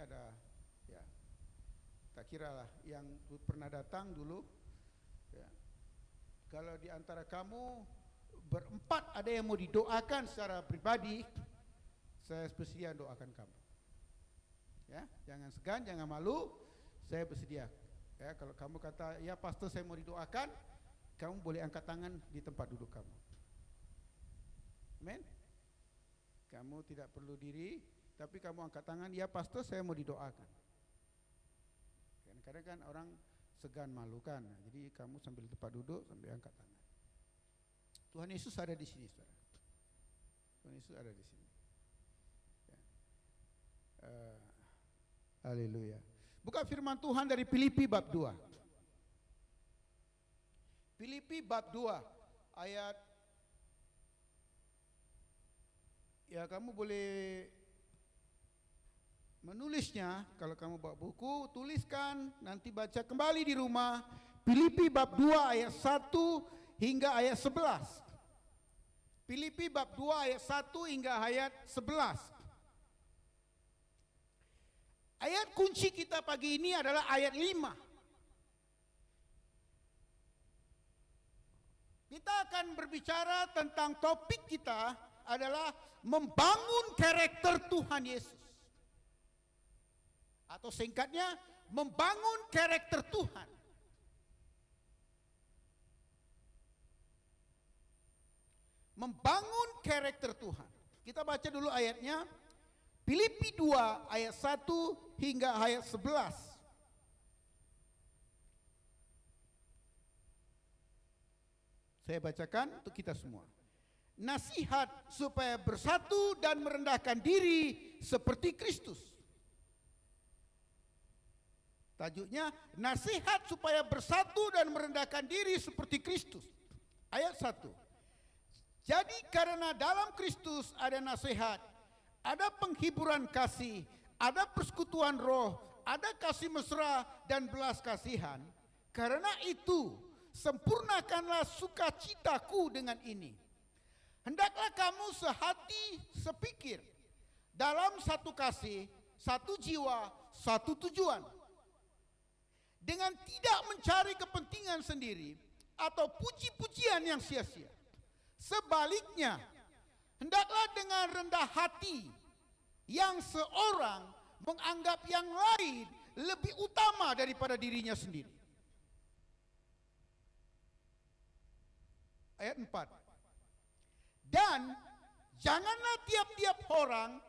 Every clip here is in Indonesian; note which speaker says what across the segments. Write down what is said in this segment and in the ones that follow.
Speaker 1: sini ada, ya, tak kiralah yang pernah datang dulu, ya. Kalau di antara kamu berempat ada yang mau didoakan secara pribadi, saya bersedia doakan kamu. Ya, jangan segan, jangan malu, saya bersedia. Ya, kalau kamu kata, ya pastor saya mau didoakan, kamu boleh angkat tangan di tempat duduk kamu. Amin. Kamu tidak perlu diri, tapi kamu angkat tangan, ya pastor saya mau didoakan. Kadang-kadang kan orang segan malu kan, jadi kamu sambil tempat duduk sambil angkat tangan. Tuhan Yesus ada di sini, saudara. Tuhan Yesus ada di sini. Ya. Haleluya. Buka firman Tuhan dari Filipi bab 2. Filipi bab 2 ayat, ya kamu boleh menulisnya. Kalau kamu bawa buku, tuliskan, nanti baca kembali di rumah. Filipi bab 2 ayat 1 hingga ayat 11. Filipi bab 2 ayat 1 hingga ayat 11. Ayat kunci kita pagi ini adalah ayat 5. Kita akan berbicara tentang topik kita adalah membangun karakter Tuhan Yesus. Atau singkatnya, membangun karakter Tuhan. Membangun karakter Tuhan. Kita baca dulu ayatnya. Filipi 2 ayat 1 hingga ayat 11. Saya bacakan untuk kita semua. Nasihat supaya bersatu dan merendahkan diri seperti Kristus. Tajuknya, nasihat supaya bersatu dan merendahkan diri seperti Kristus. Ayat 1. Jadi karena dalam Kristus ada nasihat, ada penghiburan kasih, ada persekutuan roh, ada kasih mesra dan belas kasihan. Karena itu, sempurnakanlah sukacitaku dengan ini. Hendaklah kamu sehati, sepikir, dalam satu kasih, satu jiwa, satu tujuan. Dengan tidak mencari kepentingan sendiri atau puji-pujian yang sia-sia. Sebaliknya, hendaklah dengan rendah hati yang seorang menganggap yang lain lebih utama daripada dirinya sendiri. Ayat 4. Dan janganlah tiap-tiap orang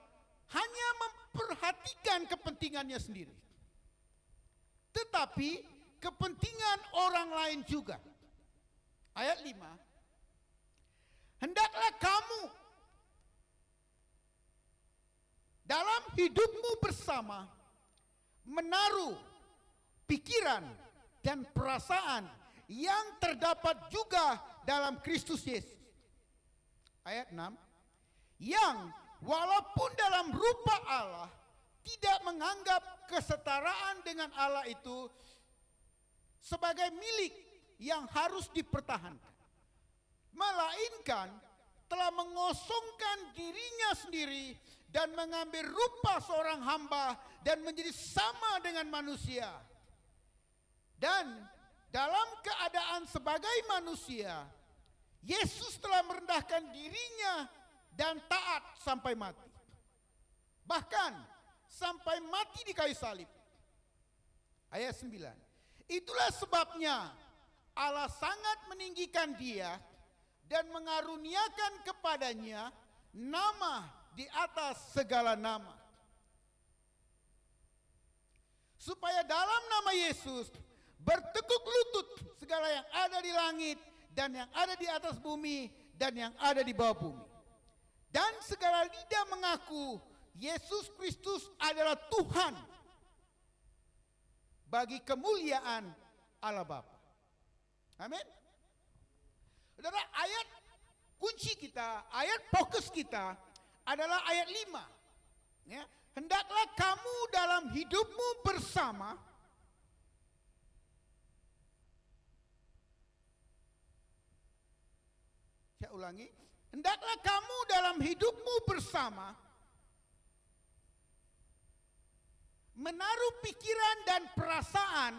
Speaker 1: hanya memperhatikan kepentingannya sendiri, tetapi kepentingan orang lain juga. Ayat 5. Hendaklah kamu dalam hidupmu bersama menaruh pikiran dan perasaan yang terdapat juga dalam Kristus Yesus. Ayat 6. Yang walaupun dalam rupa Allah tidak menganggap kesetaraan dengan Allah itu sebagai milik yang harus dipertahankan, melainkan telah mengosongkan dirinya sendiri dan mengambil rupa seorang hamba dan menjadi sama dengan manusia. Dan dalam keadaan sebagai manusia, Yesus telah merendahkan dirinya dan taat sampai mati. Bahkan sampai mati di kayu salib. Ayat 9. Itulah sebabnya Allah sangat meninggikan dia dan mengaruniakan kepadanya nama di atas segala nama. Supaya dalam nama Yesus bertekuk lutut segala yang ada di langit dan yang ada di atas bumi dan yang ada di bawah bumi. Dan segala lidah mengaku Yesus Kristus adalah Tuhan bagi kemuliaan Allah Bapa. Amin. Saudara, ayat kunci kita, ayat fokus kita adalah ayat 5. Ya, hendaklah kamu dalam hidupmu bersama saya ulangi, hendaklah kamu dalam hidupmu bersama menaruh pikiran dan perasaan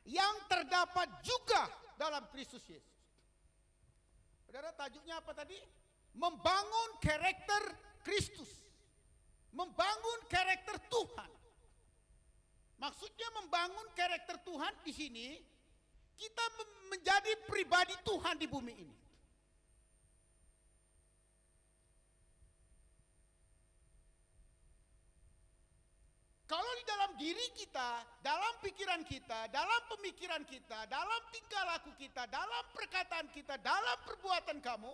Speaker 1: yang terdapat juga dalam Kristus Yesus. Saudara, tajuknya apa tadi? Membangun karakter Kristus. Membangun karakter Tuhan. Maksudnya membangun karakter Tuhan di sini, kita menjadi pribadi Tuhan di bumi ini. Kalau di dalam diri kita, dalam pikiran kita, dalam pemikiran kita, dalam tingkah laku kita, dalam perkataan kita, dalam perbuatan kamu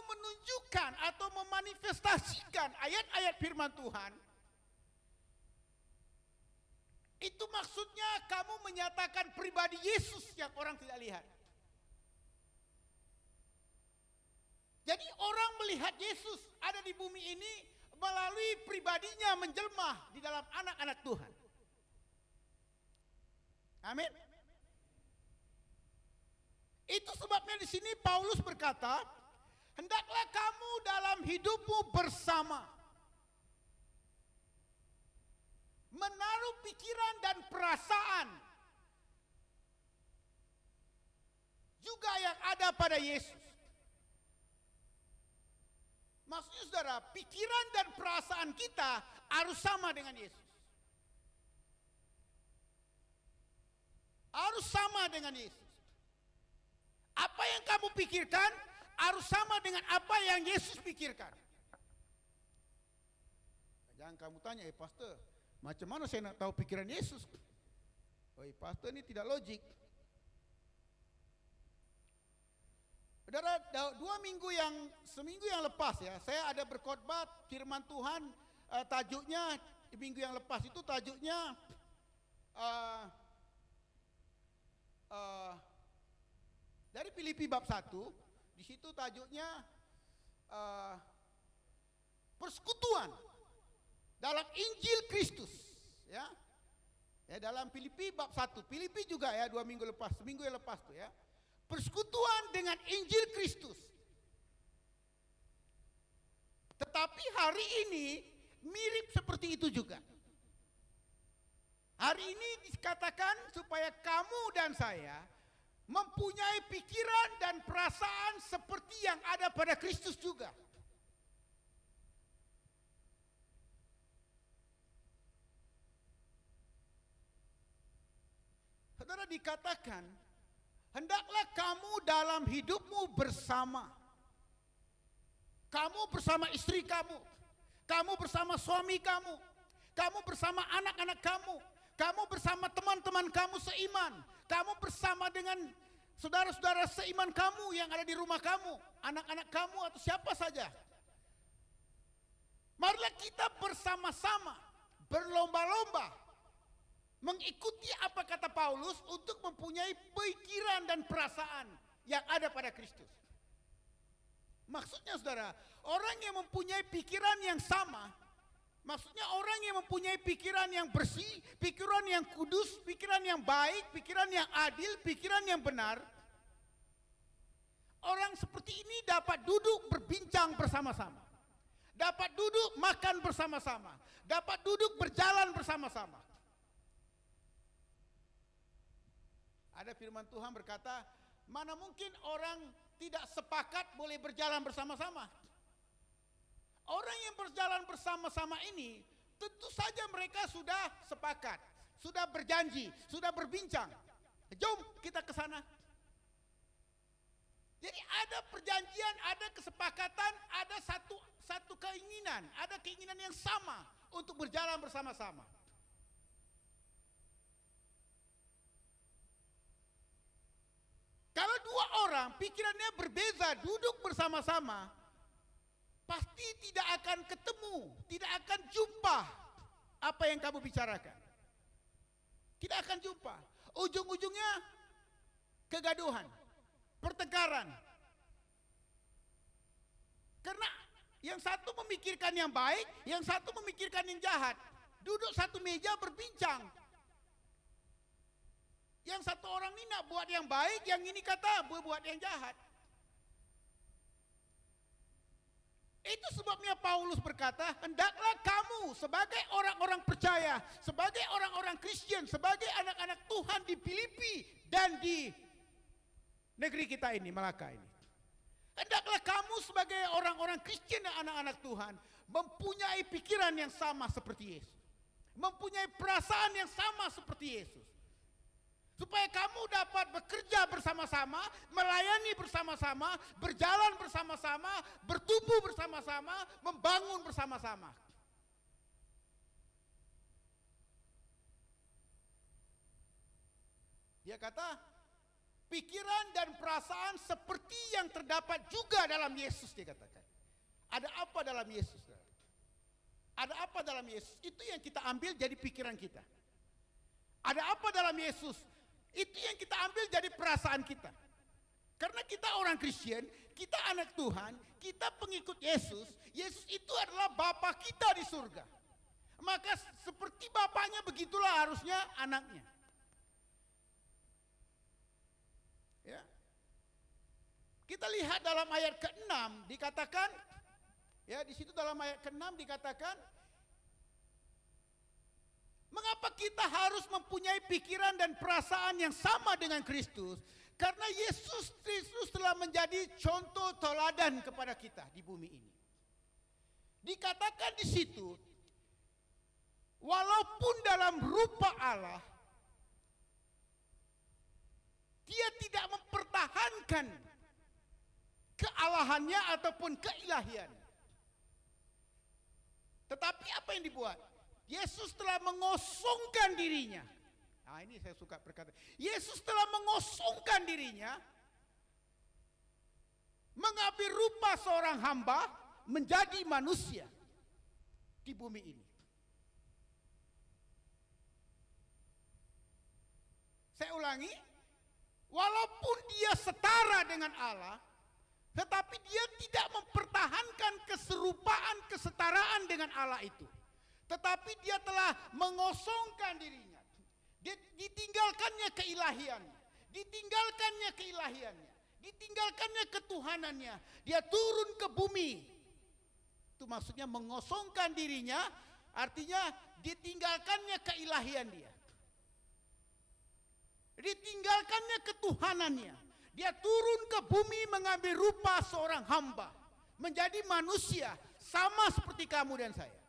Speaker 1: menunjukkan atau memanifestasikan ayat-ayat firman Tuhan, itu maksudnya kamu menyatakan pribadi Yesus yang orang tidak lihat. Jadi orang melihat Yesus ada di bumi ini melalui pribadinya menjelma di dalam anak-anak Tuhan. Amin. Itu sebabnya di sini Paulus berkata, hendaklah kamu dalam hidupmu bersama menaruh pikiran dan perasaan juga yang ada pada Yesus. Maksudnya saudara, pikiran dan perasaan kita harus sama dengan Yesus. Harus sama dengan Yesus. Apa yang kamu pikirkan harus sama dengan apa yang Yesus pikirkan. Jangan kamu tanya, pastor, macam mana saya nak tahu pikiran Yesus? Pastor, ini tidak logik. Saudara, seminggu yang lepas ya, saya ada berkhotbah firman Tuhan, tajuknya minggu yang lepas itu tajuknya dari Filipi bab 1, di situ tajuknya persekutuan dalam Injil Kristus, ya. Ya, dalam Filipi bab 1, Filipi juga ya seminggu yang lepas tuh ya. Persekutuan dengan Injil Kristus. Tetapi hari ini mirip seperti itu juga. Hari ini dikatakan supaya kamu dan saya mempunyai pikiran dan perasaan seperti yang ada pada Kristus juga. Saudara, dikatakan hendaklah kamu dalam hidupmu bersama. Kamu bersama istri kamu. Kamu bersama suami kamu. Kamu bersama anak-anak kamu. Kamu bersama teman-teman kamu seiman. Kamu bersama dengan saudara-saudara seiman kamu yang ada di rumah kamu. Anak-anak kamu atau siapa saja. Marilah kita bersama-sama berlomba-lomba mengikuti apa kata Paulus untuk mempunyai pikiran dan perasaan yang ada pada Kristus. Maksudnya saudara, orang yang mempunyai pikiran yang sama, maksudnya orang yang mempunyai pikiran yang bersih, pikiran yang kudus, pikiran yang baik, pikiran yang adil, pikiran yang benar. Orang seperti ini dapat duduk berbincang bersama-sama. Dapat duduk makan bersama-sama. Dapat duduk berjalan bersama-sama. Ada firman Tuhan berkata, mana mungkin orang tidak sepakat boleh berjalan bersama-sama. Orang yang berjalan bersama-sama ini, tentu saja mereka sudah sepakat, sudah berjanji, sudah berbincang. Jom kita ke sana. Jadi ada perjanjian, ada kesepakatan, ada satu keinginan, ada keinginan yang sama untuk berjalan bersama-sama. Kalau dua orang pikirannya berbeza duduk bersama-sama, pasti tidak akan ketemu, tidak akan jumpa apa yang kamu bicarakan. Tidak akan jumpa. Ujung-ujungnya kegaduhan, pertengkaran. Karena yang satu memikirkan yang baik, yang satu memikirkan yang jahat. Duduk satu meja berbincang. Yang satu orang ini nak buat yang baik, yang ini kata buat yang jahat. Itu sebabnya Paulus berkata, hendaklah kamu sebagai orang-orang percaya, sebagai orang-orang Kristen, sebagai anak-anak Tuhan di Filipi dan di negeri kita ini, Malaka ini. Hendaklah kamu sebagai orang-orang Kristen dan anak-anak Tuhan mempunyai pikiran yang sama seperti Yesus. Mempunyai perasaan yang sama seperti Yesus. Supaya kamu dapat bekerja bersama-sama, melayani bersama-sama, berjalan bersama-sama, bertumbuh bersama-sama, membangun bersama-sama. Dia kata, pikiran dan perasaan seperti yang terdapat juga dalam Yesus, dia katakan. Ada apa dalam Yesus? Ada apa dalam Yesus? Itu yang kita ambil jadi pikiran kita. Ada apa dalam Yesus? Itu yang kita ambil jadi perasaan kita. Karena kita orang Kristen, kita anak Tuhan, kita pengikut Yesus. Yesus itu adalah Bapa kita di surga. Maka seperti Bapaknya begitulah harusnya anaknya. Ya. Kita lihat dalam ayat ke-6 dikatakan, ya di situ dalam ayat ke-6 dikatakan, mengapa kita harus mempunyai pikiran dan perasaan yang sama dengan Kristus? Karena Yesus Kristus telah menjadi contoh teladan kepada kita di bumi ini. Dikatakan di situ, walaupun dalam rupa Allah, dia tidak mempertahankan kealahannya ataupun keilahiannya. Tetapi apa yang dibuat? Yesus telah mengosongkan dirinya. Nah, ini saya suka berkata. Yesus telah mengosongkan dirinya, mengambil rupa seorang hamba, menjadi manusia di bumi ini. Saya ulangi, walaupun dia setara dengan Allah, tetapi dia tidak mempertahankan keserupaan, kesetaraan dengan Allah itu. Tetapi dia telah mengosongkan dirinya. Ditinggalkannya keilahiannya. Ditinggalkannya keilahiannya. Ditinggalkannya ketuhanannya. Dia turun ke bumi. Itu maksudnya mengosongkan dirinya. Artinya ditinggalkannya keilahian dia. Ditinggalkannya ketuhanannya. Dia turun ke bumi mengambil rupa seorang hamba. Menjadi manusia. Sama seperti kamu dan saya.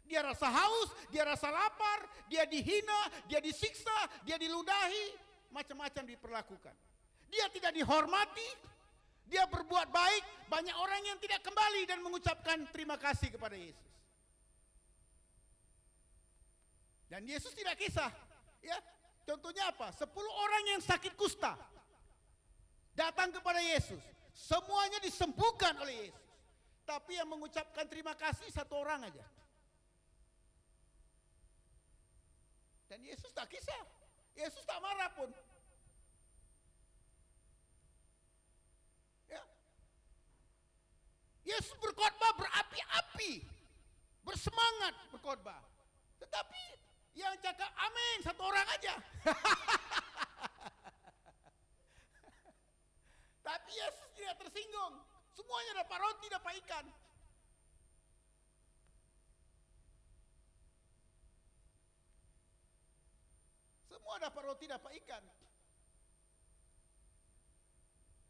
Speaker 1: Dia rasa haus, dia rasa lapar, dia dihina, dia disiksa, dia diludahi, macam-macam diperlakukan. Dia tidak dihormati, dia berbuat baik, banyak orang yang tidak kembali dan mengucapkan terima kasih kepada Yesus. Dan Yesus tidak kisah. Ya, contohnya apa? 10 orang yang sakit kusta datang kepada Yesus. Semuanya disembuhkan oleh Yesus. Tapi yang mengucapkan terima kasih 1 orang aja. Dan Yesus tak kisah. Yesus tak marah pun. Ya. Yesus berkhotbah berapi-api. Bersemangat berkhotbah. Tetapi yang cakap amin 1 orang aja. Tapi Yesus tidak tersinggung. Semuanya dapat roti, dapat ikan. Semua dapat roti, dapat ikan.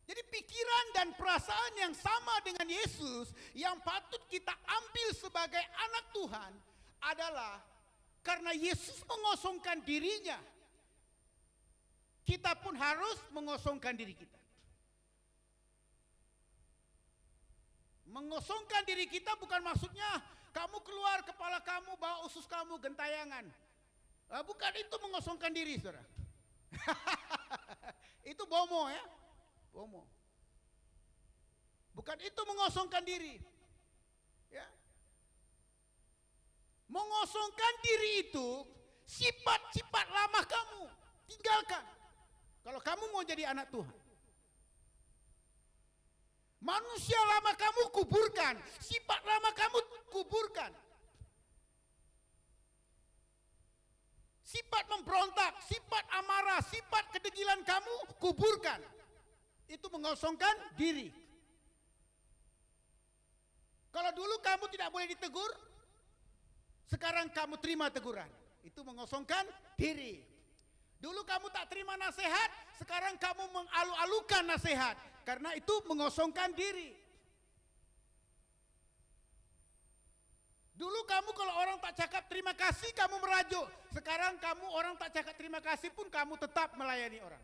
Speaker 1: Jadi pikiran dan perasaan yang sama dengan Yesus yang patut kita ambil sebagai anak Tuhan adalah karena Yesus mengosongkan dirinya, kita pun harus mengosongkan diri kita. Mengosongkan diri kita bukan maksudnya kamu keluar kepala kamu, bawa usus kamu gentayangan. Bukan itu mengosongkan diri, saudara. Itu bomo ya. Bomo. Bukan itu mengosongkan diri. Ya. Mengosongkan diri itu sifat-sifat lama kamu tinggalkan. Kalau kamu mau jadi anak Tuhan. Manusia lama kamu kuburkan, sifat lama kamu kuburkan. Sifat memberontak, sifat amarah, sifat kedegilan kamu kuburkan. Itu mengosongkan diri. Kalau dulu kamu tidak boleh ditegur, sekarang kamu terima teguran. Itu mengosongkan diri. Dulu kamu tak terima nasihat, sekarang kamu mengalu-alukan nasihat. Karena itu mengosongkan diri. Dulu kamu kalau orang tak cakap terima kasih, kamu merajuk. Sekarang kamu orang tak cakap terima kasih pun kamu tetap melayani orang.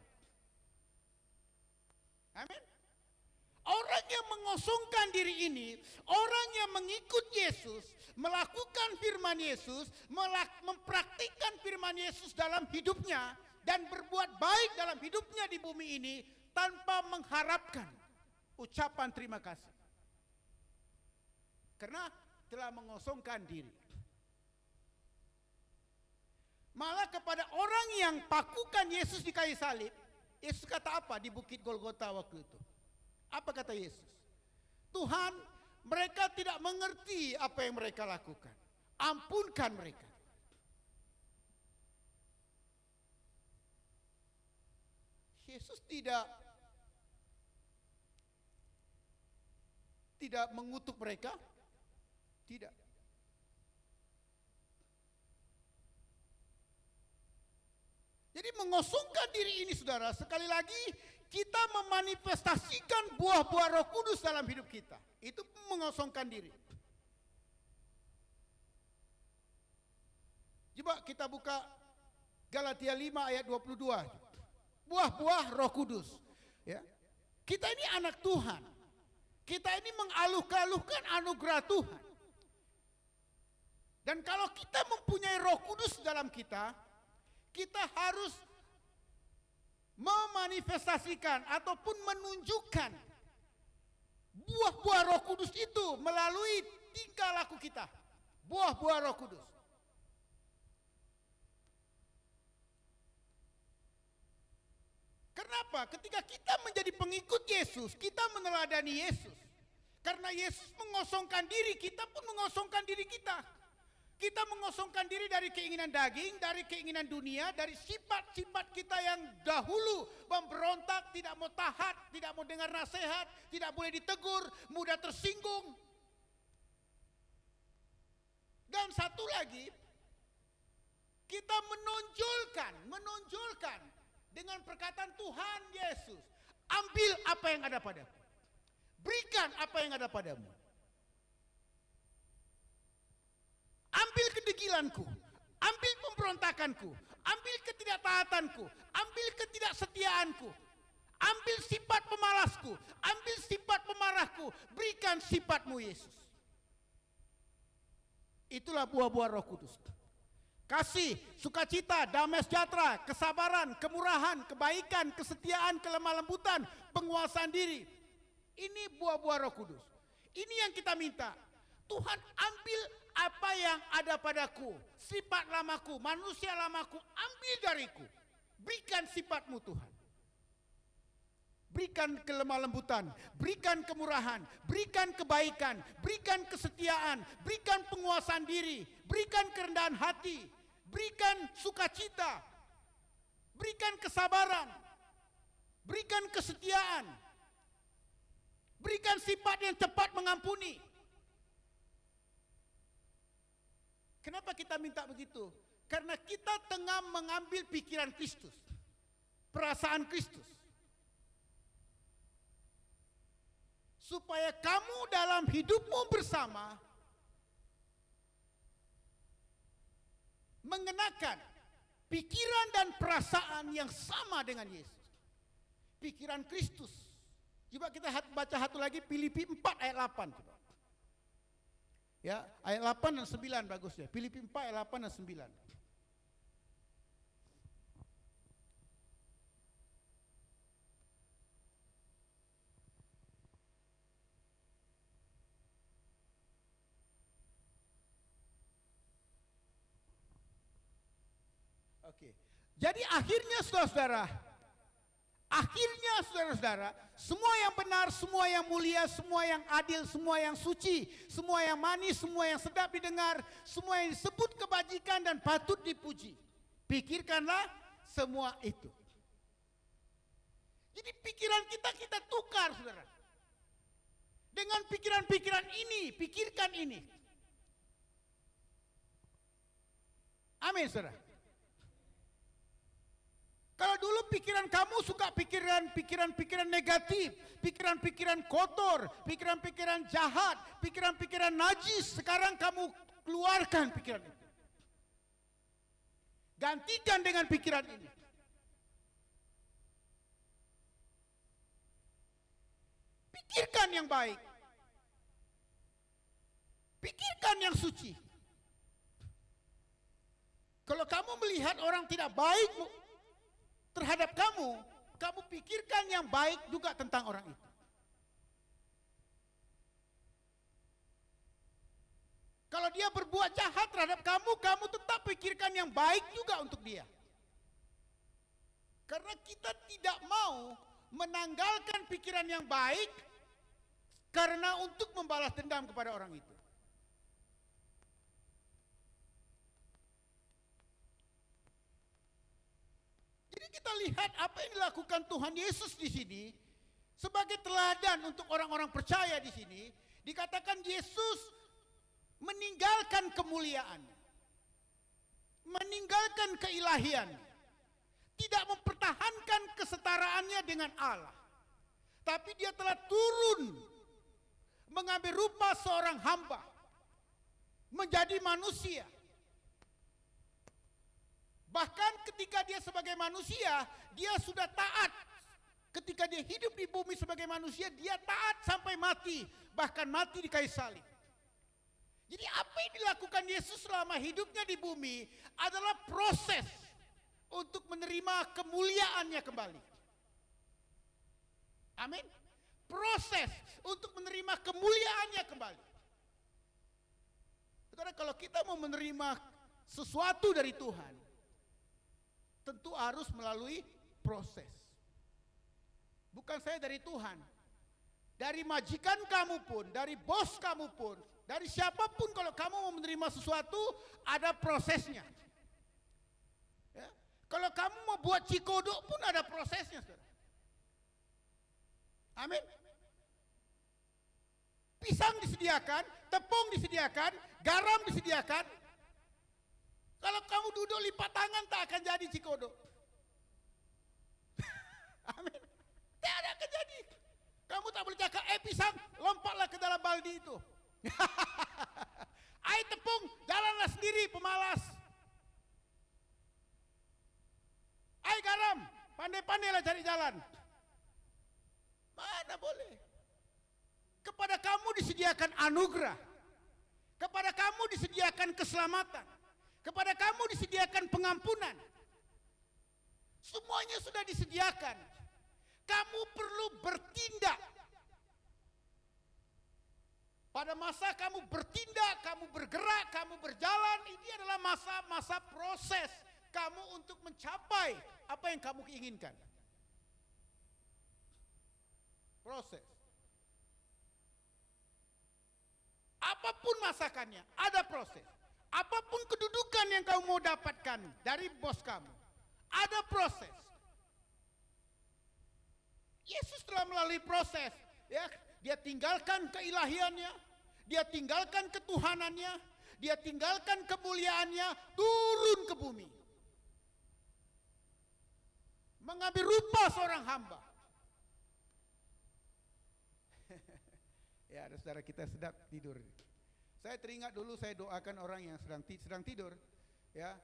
Speaker 1: Amin. Orang yang mengosongkan diri ini, orang yang mengikut Yesus, melakukan firman Yesus, mempraktikkan firman Yesus dalam hidupnya, dan berbuat baik dalam hidupnya di bumi ini, tanpa mengharapkan ucapan terima kasih. Karena telah mengosongkan diri. Malah kepada orang yang pakukan Yesus di kayu salib, Yesus kata apa di bukit Golgota waktu itu? Apa kata Yesus? Tuhan, mereka tidak mengerti apa yang mereka lakukan. Ampunkan mereka. Yesus tidak mengutuk mereka. Tidak. Jadi mengosongkan diri ini, saudara, sekali lagi kita memanifestasikan buah-buah Roh Kudus dalam hidup kita. Itu mengosongkan diri. Coba kita buka Galatia 5 ayat 22. Buah-buah Roh Kudus. Ya. Kita ini anak Tuhan. Kita ini mengaluh-aluhkan anugerah Tuhan. Dan kalau kita mempunyai Roh Kudus dalam kita, kita harus memanifestasikan ataupun menunjukkan buah-buah Roh Kudus itu melalui tingkah laku kita. Buah-buah Roh Kudus. Kenapa? Ketika kita menjadi pengikut Yesus, kita meneladani Yesus. Karena Yesus mengosongkan diri, kita pun mengosongkan diri kita. Kita mengosongkan diri dari keinginan daging, dari keinginan dunia, dari sifat-sifat kita yang dahulu memberontak, tidak mau taat, tidak mau dengar nasihat, tidak boleh ditegur, mudah tersinggung. Dan satu lagi, kita menonjolkan dengan perkataan Tuhan Yesus, ambil apa yang ada padamu, berikan apa yang ada padamu. Ambil kedegilanku, ambil pemberontakanku, ambil ketidaktaatanku, ambil ketidaksetiaanku, ambil sifat pemalasku, ambil sifat pemarahku, berikan sifatmu Yesus. Itulah buah-buah Roh Kudus. Kasih, sukacita, damai sejahtera, kesabaran, kemurahan, kebaikan, kesetiaan, kelemah lembutan, penguasaan diri. Ini buah-buah Roh Kudus. Ini yang kita minta. Tuhan, ambil apa yang ada padaku, sifat lamaku, manusia lamaku, ambil dariku. Berikan sifatmu Tuhan. Berikan kelemah lembutan, berikan kemurahan, berikan kebaikan, berikan kesetiaan, berikan penguasaan diri, berikan kerendahan hati, berikan sukacita, berikan kesabaran, berikan kesetiaan, berikan sifat yang cepat mengampuni. Kenapa kita minta begitu? Karena kita tengah mengambil pikiran Kristus, perasaan Kristus. Supaya kamu dalam hidupmu bersama mengenakan pikiran dan perasaan yang sama dengan Yesus. Pikiran Kristus. Coba kita baca satu lagi, Filipi 4 ayat 8. Coba. Ya, ayat 8 dan 9 bagusnya. Filipi 4 ayat 8 dan 9. Oke. Jadi akhirnya saudara-saudara, semua yang benar, semua yang mulia, semua yang adil, semua yang suci, semua yang manis, semua yang sedap didengar, semua yang disebut kebajikan dan patut dipuji. Pikirkanlah semua itu. Jadi pikiran kita tukar, saudara. Dengan pikiran-pikiran ini, pikirkan ini. Amin, saudara. Kalau dulu pikiran kamu suka pikiran-pikiran negatif, pikiran-pikiran kotor, pikiran-pikiran jahat, pikiran-pikiran najis, sekarang kamu keluarkan pikiran itu. Gantikan dengan pikiran ini. Pikirkan yang baik. Pikirkan yang suci. Kalau kamu melihat orang tidak baik terhadap kamu, kamu pikirkan yang baik juga tentang orang itu. Kalau dia berbuat jahat terhadap kamu, kamu tetap pikirkan yang baik juga untuk dia. Karena kita tidak mau menanggalkan pikiran yang baik karena untuk membalas dendam kepada orang itu. Jadi kita lihat apa yang dilakukan Tuhan Yesus di sini sebagai teladan untuk orang-orang percaya di sini. Dikatakan Yesus meninggalkan kemuliaannya, meninggalkan keilahiannya, tidak mempertahankan kesetaraannya dengan Allah, tapi dia telah turun mengambil rupa seorang hamba, menjadi manusia. Bahkan ketika dia sebagai manusia, dia sudah taat. Ketika dia hidup di bumi sebagai manusia, dia taat sampai mati, bahkan mati di kayu salib. Jadi apa yang dilakukan Yesus selama hidupnya di bumi adalah proses untuk menerima kemuliaannya kembali. Amin. Proses untuk menerima kemuliaannya kembali. Saudara, kalau kita mau menerima sesuatu dari Tuhan, tentu harus melalui proses. Bukan saya dari Tuhan. Dari majikan kamu pun, dari bos kamu pun, dari siapapun kalau kamu mau menerima sesuatu, ada prosesnya. Ya. Kalau kamu mau buat cikodok pun ada prosesnya, saudara. Amin. Pisang disediakan, tepung disediakan, garam disediakan. Kalau kamu duduk lipat tangan tak akan jadi cikodok. Amin. Tidak akan jadi. Kamu tak boleh cakap, pisang, lompatlah ke dalam baldi itu. Air tepung, jalanlah sendiri pemalas. Air garam, pandai-pandailah cari jalan. Mana boleh. Kepada kamu disediakan anugerah. Kepada kamu disediakan keselamatan. Kepada kamu disediakan pengampunan. Semuanya sudah disediakan. Kamu perlu bertindak. Pada masa kamu bertindak, kamu bergerak, kamu berjalan, ini adalah masa-masa proses kamu untuk mencapai apa yang kamu inginkan. Proses. Apapun masakannya, ada proses. Apapun kedudukan yang kamu mau dapatkan dari bos kamu, ada proses. Yesus telah melalui proses, ya. Dia tinggalkan keilahiannya, dia tinggalkan ketuhanannya, dia tinggalkan kemuliaannya, turun ke bumi. Mengambil rupa seorang hamba. Ya, ada saudara kita sedap tidur. Saya teringat dulu saya doakan orang yang sedang tidur, ya.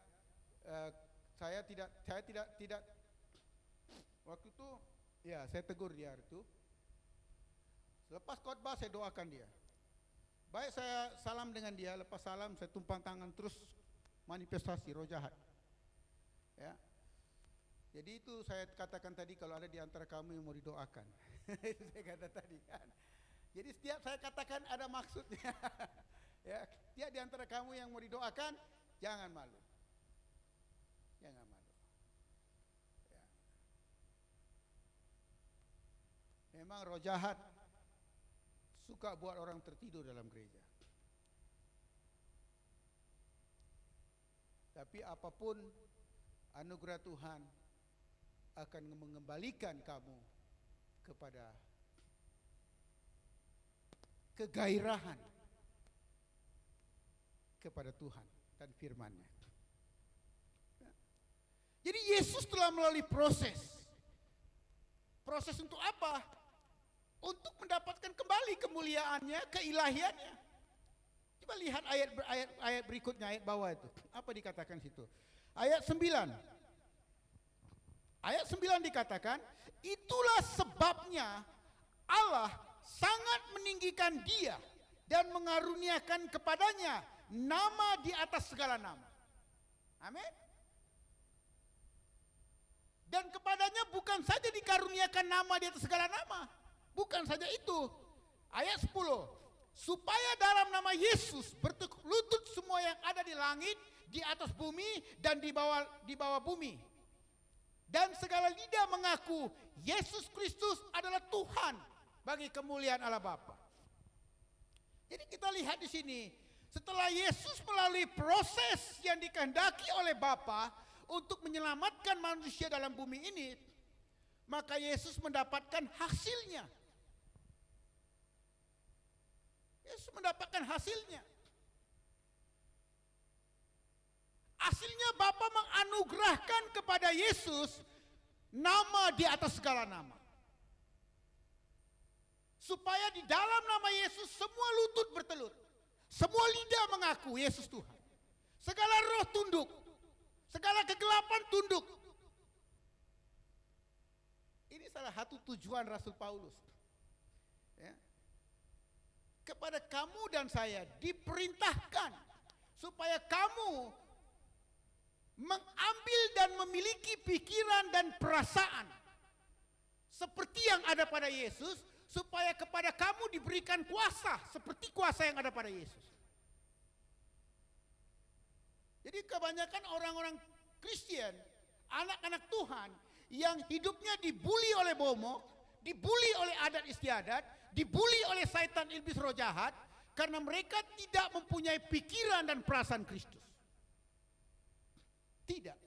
Speaker 1: Saya tidak waktu itu, ya, saya tegur dia itu. Lepas khotbah saya doakan dia. Baik saya salam dengan dia, lepas salam saya tumpang tangan terus manifestasi roh jahat. Ya. Jadi itu saya katakan tadi kalau ada di antara kamu yang mau didoakan. Itu saya kata tadi kan. Jadi setiap saya katakan ada maksudnya. Ya, dia di antara kamu yang mau didoakan, jangan malu. Jangan malu. Ya. Memang roh jahat suka buat orang tertidur dalam gereja. Tapi apapun anugerah Tuhan akan mengembalikan kamu kepada kegairahan kepada Tuhan dan firman-Nya. Jadi Yesus telah melalui proses. Proses untuk apa? Untuk mendapatkan kembali kemuliaannya, keilahiannya. Coba lihat ayat berikutnya, ayat bawah itu. Apa dikatakan situ? Ayat 9. Ayat 9 dikatakan, itulah sebabnya Allah sangat meninggikan dia dan mengaruniakan kepadanya nama di atas segala nama. Amin. Dan kepadanya bukan saja dikaruniakan nama di atas segala nama. Bukan saja itu. Ayat 10. Supaya dalam nama Yesus bertekuk lutut semua yang ada di langit, di atas bumi, dan di bawah bumi. Dan segala lidah mengaku Yesus Kristus adalah Tuhan bagi kemuliaan Allah Bapa. Jadi kita lihat di sini, setelah Yesus melalui proses yang dikehendaki oleh Bapa untuk menyelamatkan manusia dalam bumi ini, maka Yesus mendapatkan hasilnya. Yesus mendapatkan hasilnya. Hasilnya Bapa menganugerahkan kepada Yesus nama di atas segala nama. Supaya di dalam nama Yesus semua lutut bertelut. Semua lidah mengaku Yesus Tuhan. Segala roh tunduk. Segala kegelapan tunduk. Ini salah satu tujuan Rasul Paulus. Ya. Kepada kamu dan saya diperintahkan supaya kamu mengambil dan memiliki pikiran dan perasaan seperti yang ada pada Yesus, supaya kepada kamu diberikan kuasa seperti kuasa yang ada pada Yesus. Jadi kebanyakan orang-orang Kristen, anak-anak Tuhan yang hidupnya dibuli oleh momok, dibuli oleh adat istiadat, dibuli oleh syaitan iblis roh jahat, karena mereka tidak mempunyai pikiran dan perasaan Kristus. Tidak.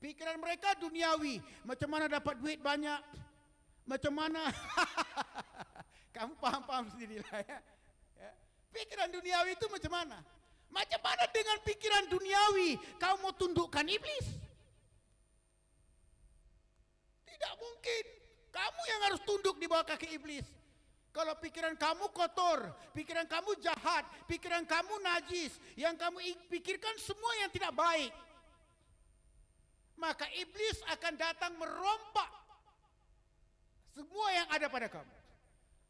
Speaker 1: Pikiran mereka duniawi, macam mana dapat duit banyak, macam mana kamu paham-paham sendirilah ya. Pikiran duniawi itu macam mana? Macam mana dengan pikiran duniawi kau mau tundukkan iblis? Tidak mungkin. Kamu yang harus tunduk di bawah kaki iblis. Kalau pikiran kamu kotor, pikiran kamu jahat, pikiran kamu najis, yang kamu pikirkan semua yang tidak baik, maka iblis akan datang merompak semua yang ada pada kamu.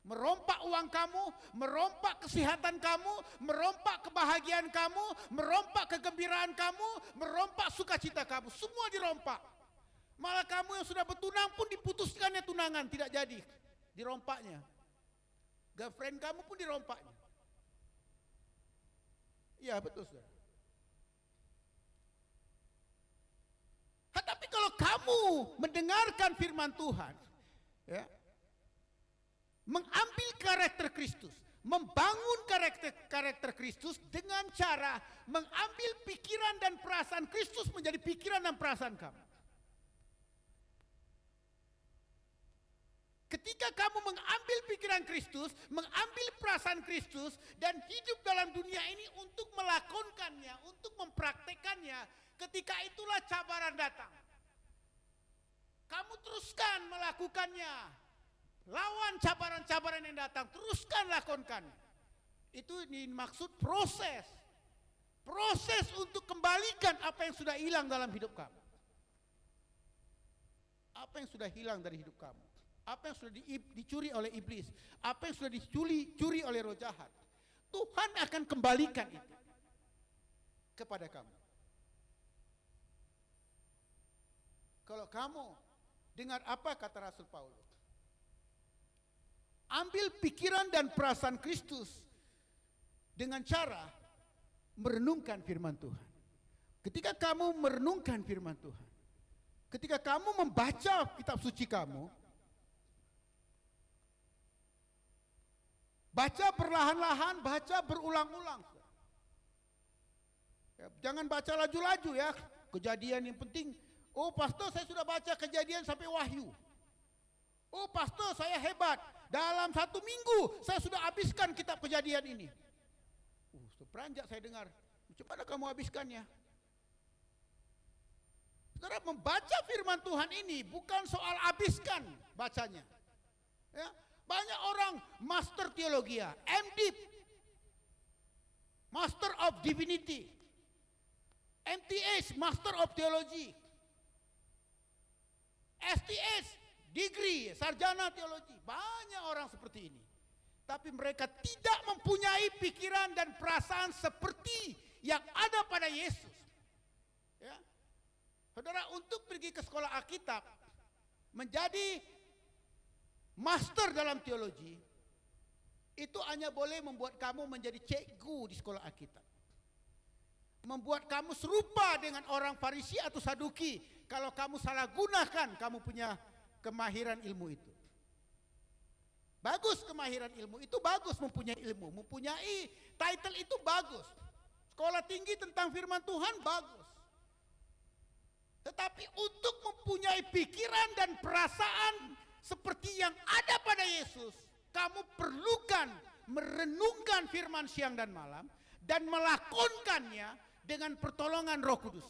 Speaker 1: Merompak uang kamu, merompak kesehatan kamu, merompak kebahagiaan kamu, merompak kegembiraan kamu, merompak sukacita kamu. Semua dirompak. Malah kamu yang sudah bertunang pun diputuskannya tunangan, tidak jadi. Dirompaknya. Girlfriend kamu pun dirompaknya. Iya betul saudara. Tapi kalau kamu mendengarkan firman Tuhan, ya, mengambil karakter Kristus, membangun karakter Kristus dengan cara mengambil pikiran dan perasaan Kristus menjadi pikiran dan perasaan kamu. Ketika kamu mengambil pikiran Kristus, mengambil perasaan Kristus, dan hidup dalam dunia ini untuk melakonkannya, untuk mempraktekannya, ketika itulah cabaran datang. Kamu teruskan melakukannya. Lawan cabaran-cabaran yang datang, teruskan lakonkan. Itu dimaksud proses. Proses untuk kembalikan apa yang sudah hilang dalam hidup kamu. Apa yang sudah hilang dari hidup kamu. Apa yang sudah dicuri oleh iblis. Apa yang sudah dicuri oleh roh jahat. Tuhan akan kembalikan itu kepada kamu. Kalau kamu dengar apa kata Rasul Paulus, ambil pikiran dan perasaan Kristus dengan cara merenungkan firman Tuhan. Ketika kamu merenungkan firman Tuhan, ketika kamu membaca kitab suci kamu, baca perlahan-lahan, baca berulang-ulang. Ya, jangan baca laju-laju ya. Kejadian yang penting, oh pastor saya sudah baca Kejadian sampai Wahyu. Oh pastor saya hebat, dalam 1 minggu saya sudah habiskan kitab Kejadian ini. Seperanjak saya dengar, macam mana kamu habiskannya? Saudara, membaca firman Tuhan ini bukan soal habiskan bacanya. Ya, banyak orang master teologi, MD, Master of Divinity, MTS, Master of Theology, STS, degree, sarjana teologi. Banyak orang seperti ini. Tapi mereka tidak mempunyai pikiran dan perasaan seperti yang ada pada Yesus. Ya. Saudara, untuk pergi ke sekolah Alkitab, menjadi master dalam teologi, itu hanya boleh membuat kamu menjadi cikgu di sekolah Alkitab. Membuat kamu serupa dengan orang Farisi atau Saduki. Kalau kamu salah gunakan, kamu punya kemahiran ilmu itu. Bagus kemahiran ilmu, itu bagus mempunyai ilmu. Mempunyai title itu bagus. Sekolah tinggi tentang firman Tuhan bagus. Tetapi untuk mempunyai pikiran dan perasaan seperti yang ada pada Yesus, kamu perlukan merenungkan firman siang dan malam dan melakonkannya dengan pertolongan Roh Kudus.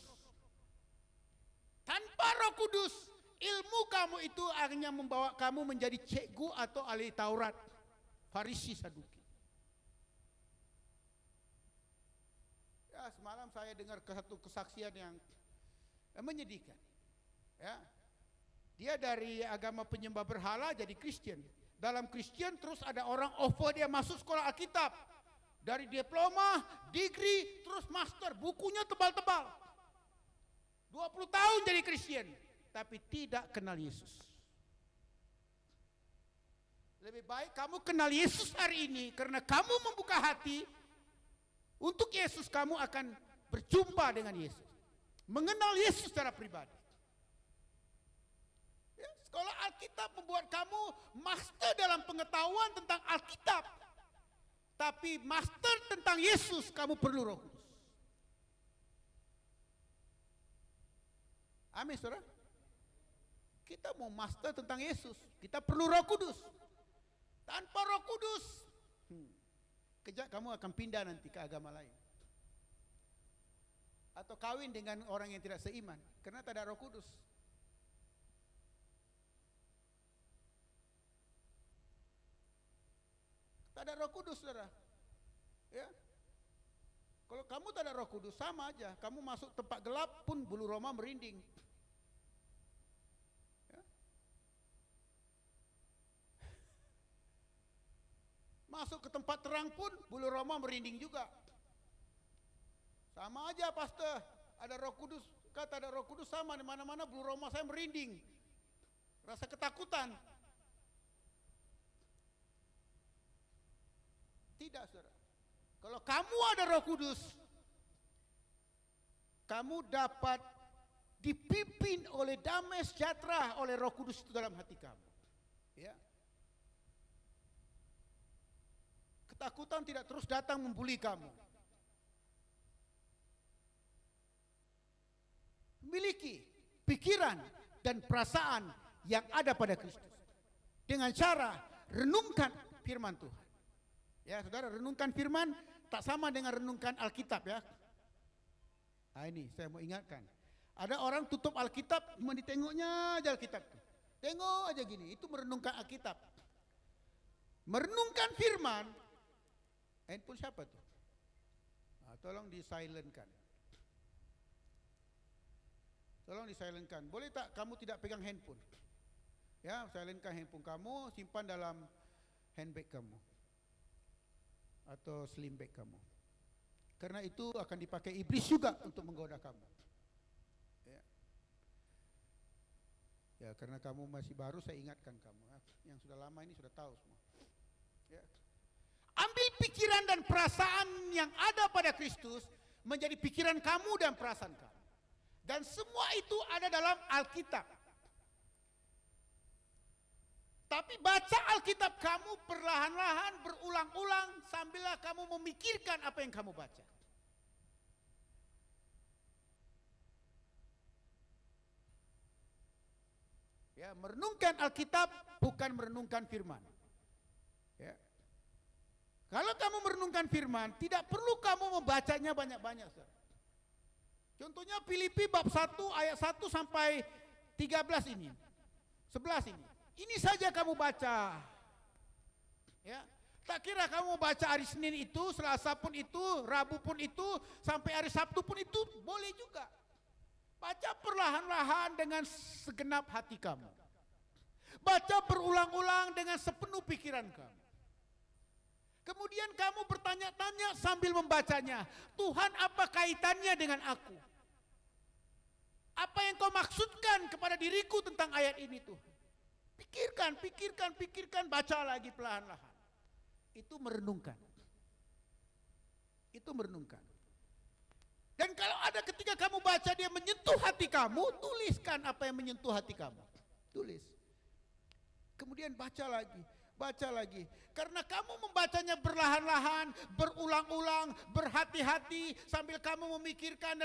Speaker 1: Tanpa Roh Kudus, ilmu kamu itu hanya membawa kamu menjadi cikgu atau ahli Taurat, Farisi, Saduki. Ya, semalam saya dengar satu kesaksian yang menyedihkan. Ya. Dia dari agama penyembah berhala jadi Kristen. Dalam Kristen terus ada orang offer dia masuk sekolah Alkitab. Dari diploma, degree, terus master. Bukunya tebal-tebal. 20 tahun jadi Kristen. Tapi tidak kenal Yesus. Lebih baik kamu kenal Yesus hari ini. Karena kamu membuka hati. Untuk Yesus kamu akan berjumpa dengan Yesus. Mengenal Yesus secara pribadi. Ya, sekolah Alkitab membuat kamu master dalam pengetahuan tentang Alkitab. Tapi master tentang Yesus kamu perlu Roh Kudus. Amin, saudara. Kita mau master tentang Yesus, kita perlu Roh Kudus. Tanpa Roh Kudus, kejap kamu akan pindah nanti ke agama lain. Atau kawin dengan orang yang tidak seiman karena tak ada Roh Kudus. Tak ada Roh Kudus, saudara. Ya. Kalau kamu tak ada Roh Kudus, sama aja. Kamu masuk tempat gelap pun bulu roma merinding. Ya. Masuk ke tempat terang pun bulu roma merinding juga. Sama aja, pastor. Ada Roh Kudus, kata ada Roh Kudus sama di mana-mana bulu roma saya merinding. Rasa ketakutan. Tidak, saudara. Kalau kamu ada Roh Kudus, kamu dapat dipimpin oleh damai sejahtera oleh Roh Kudus itu dalam hati kamu. Ya. Ketakutan tidak terus datang membuli kamu. Miliki pikiran dan perasaan yang ada pada Kristus. Dengan cara renungkan firman Tuhan. Ya, saudara, renungkan firman tak sama dengan renungkan Alkitab, ya. Nah, ini saya mau ingatkan. Ada orang tutup Alkitab, cuma ditengoknya aja Alkitab. Tengok aja gini, itu merenungkan Alkitab. Merenungkan firman, handphone siapa tuh? Nah, tolong di-silentkan. Tolong di-silentkan. Boleh tak kamu tidak pegang handphone? Ya, silentkan handphone kamu, simpan dalam handbag kamu. Atau slim bag kamu. Karena itu akan dipakai iblis juga untuk menggoda kamu. Ya. Ya, karena kamu masih baru saya ingatkan kamu. Ya. Yang sudah lama ini sudah tahu semua. Ya. Ambil pikiran dan perasaan yang ada pada Kristus menjadi pikiran kamu dan perasaan kamu. Dan semua itu ada dalam Alkitab. Tapi baca Alkitab kamu perlahan-lahan berulang-ulang sambillah kamu memikirkan apa yang kamu baca. Ya, merenungkan Alkitab bukan merenungkan firman. Kalau kamu merenungkan firman, tidak perlu kamu membacanya banyak-banyak. Contohnya Filipi bab 1 ayat 1 sampai 13 ini. 11 ini. Ini saja kamu baca. Ya. Tak kira kamu baca hari Senin itu, Selasa pun itu, Rabu pun itu, sampai hari Sabtu pun itu, boleh juga. Baca perlahan-lahan dengan segenap hati kamu. Baca berulang-ulang dengan sepenuh pikiran kamu. Kemudian kamu bertanya-tanya sambil membacanya, Tuhan, apa kaitannya dengan aku? Apa yang kau maksudkan kepada diriku tentang ayat ini Tuhan? Pikirkan, baca lagi perlahan-lahan. Itu merenungkan. Itu merenungkan. Dan kalau ada ketika kamu baca dia menyentuh hati kamu, tuliskan apa yang menyentuh hati kamu. Tulis. Kemudian baca lagi. Karena kamu membacanya berlahan-lahan, berulang-ulang, berhati-hati, sambil kamu memikirkan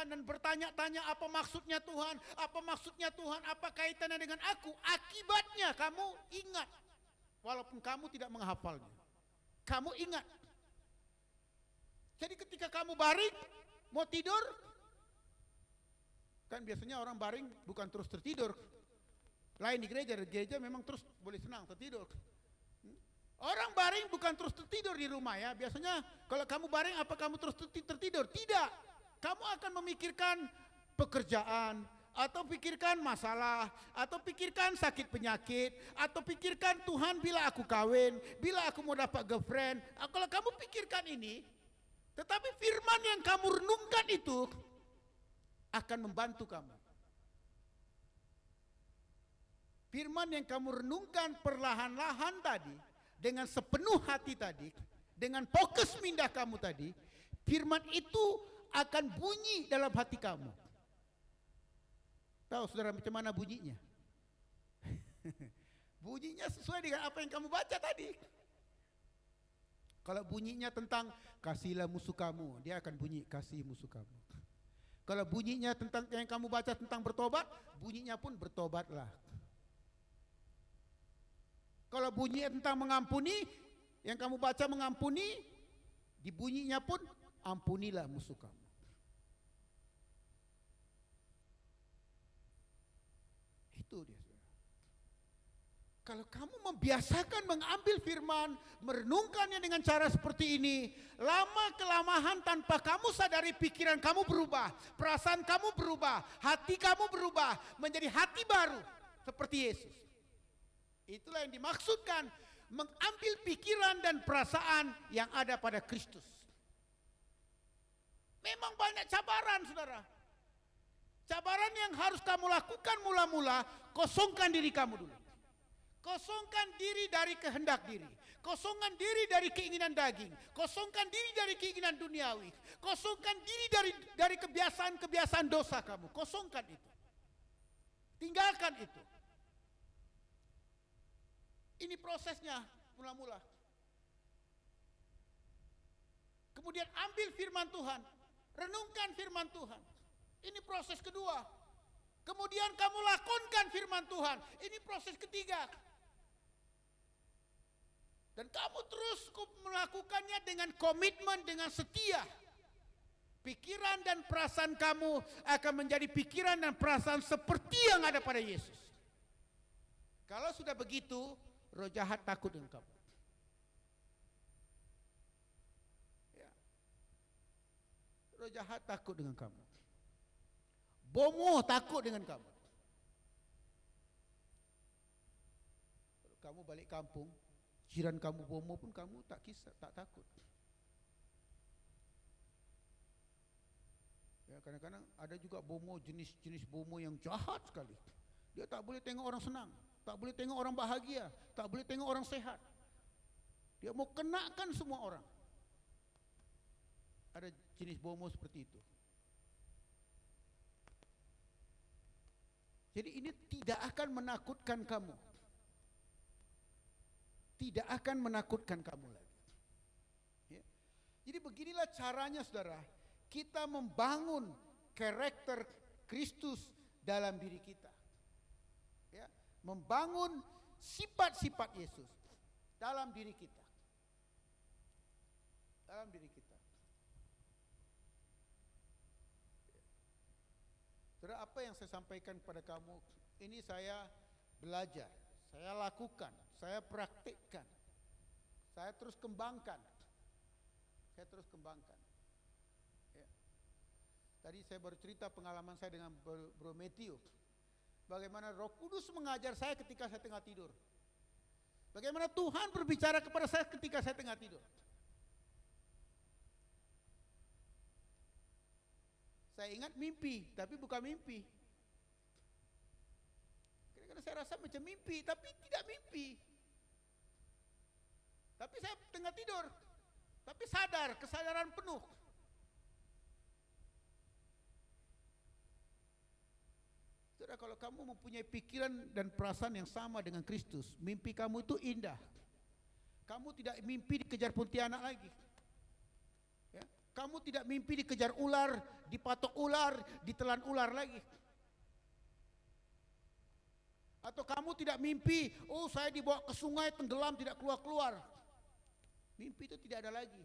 Speaker 1: dan bertanya-tanya apa maksudnya Tuhan, apa kaitannya dengan aku. Akibatnya kamu ingat, walaupun kamu tidak menghafalnya. Kamu ingat. Jadi ketika kamu baring, mau tidur, kan biasanya orang baring bukan terus tertidur. Lain di gereja memang terus boleh senang tertidur. Orang baring bukan terus tertidur di rumah ya. Biasanya kalau kamu baring apa kamu terus tertidur? Tidak. Kamu akan memikirkan pekerjaan, atau pikirkan masalah, atau pikirkan sakit penyakit, atau pikirkan Tuhan bila aku kawin, bila aku mau dapat girlfriend. Kalau kamu pikirkan ini, tetapi firman yang kamu renungkan itu akan membantu kamu. Firman yang kamu renungkan perlahan-lahan tadi, dengan sepenuh hati tadi, dengan fokus mindah kamu tadi, firman itu akan bunyi dalam hati kamu. Tahu saudara macam mana bunyinya? Bunyinya sesuai dengan apa yang kamu baca tadi. Kalau bunyinya tentang kasihilah musuh kamu, dia akan bunyi kasih musuh kamu. Kalau bunyinya tentang yang kamu baca tentang bertobat, bunyinya pun bertobatlah. Kalau bunyinya tentang mengampuni, yang kamu baca mengampuni, dibunyinya pun ampunilah musuh kamu. Itu dia. Kalau kamu membiasakan mengambil firman, merenungkannya dengan cara seperti ini, lama kelamaan tanpa kamu sadari pikiran kamu berubah, perasaan kamu berubah, hati kamu berubah menjadi hati baru seperti Yesus. Itulah yang dimaksudkan mengambil pikiran dan perasaan yang ada pada Kristus. Memang banyak cabaran, saudara. Cabaran yang harus kamu lakukan mula-mula, kosongkan diri kamu dulu. Kosongkan diri dari kehendak diri. Kosongkan diri dari keinginan daging. Kosongkan diri dari keinginan duniawi. Kosongkan diri dari kebiasaan-kebiasaan dosa kamu. Kosongkan itu. Tinggalkan itu. Ini prosesnya mula-mula. Kemudian ambil firman Tuhan. Renungkan firman Tuhan. Ini proses kedua. Kemudian kamu lakukan firman Tuhan. Ini proses ketiga. Dan kamu terus melakukannya dengan komitmen, dengan setia. Pikiran dan perasaan kamu akan menjadi pikiran dan perasaan seperti yang ada pada Yesus. Kalau sudah begitu, roh jahat takut dengan kamu. Ya. Roh jahat takut dengan kamu. Bomoh takut dengan kamu. Kalau kamu balik kampung, jiran kamu bomoh pun kamu tak takut. Ya, kadang-kadang ada juga bomoh, jenis-jenis bomoh yang jahat sekali. Dia tak boleh tengok orang senang, tak boleh tengok orang bahagia, tak boleh tengok orang sehat. Dia mau kenakan semua orang. Ada jenis bomoh seperti itu. Jadi ini tidak akan menakutkan kamu. Tidak akan menakutkan kamu lagi. Ya. Jadi beginilah caranya, saudara, kita membangun karakter Kristus dalam diri kita. Ya. Membangun sifat-sifat Yesus dalam diri kita. dalam diri kita. Saudara, apa yang saya sampaikan kepada kamu, ini saya belajar, saya lakukan, saya praktikkan, saya terus kembangkan. Saya terus kembangkan. Ya. Tadi saya baru cerita pengalaman saya dengan Bro Matthew. Bagaimana Roh Kudus mengajar saya ketika saya tengah tidur. Bagaimana Tuhan berbicara kepada saya ketika saya tengah tidur. Saya ingat mimpi, tapi bukan mimpi. Kadang-kadang saya rasa macam mimpi, tapi tidak mimpi. Tapi saya tengah tidur, tapi sadar, kesadaran penuh. Saudara, kalau kamu mempunyai pikiran dan perasaan yang sama dengan Kristus, mimpi kamu itu indah. Kamu tidak mimpi dikejar Pontianak lagi. Ya. Kamu tidak mimpi dikejar ular, dipatok ular, ditelan ular lagi. Atau kamu tidak mimpi, oh saya dibawa ke sungai tenggelam tidak keluar-keluar. Mimpi itu tidak ada lagi.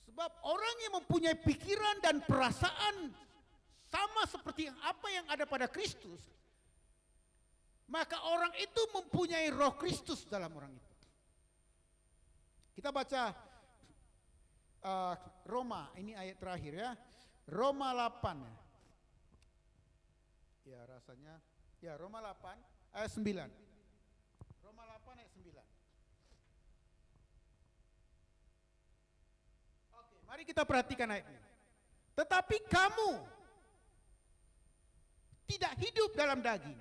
Speaker 1: Sebab orang yang mempunyai pikiran dan perasaan sama seperti apa yang ada pada Kristus, maka orang itu mempunyai roh Kristus dalam orang itu. Kita baca Roma, ini ayat terakhir ya. Roma 8. Ya rasanya, ya Roma 8 ayat 9. Roma 8 ayat 9. Oke, mari kita perhatikan ayat ini. Tetapi kamu tidak hidup dalam daging,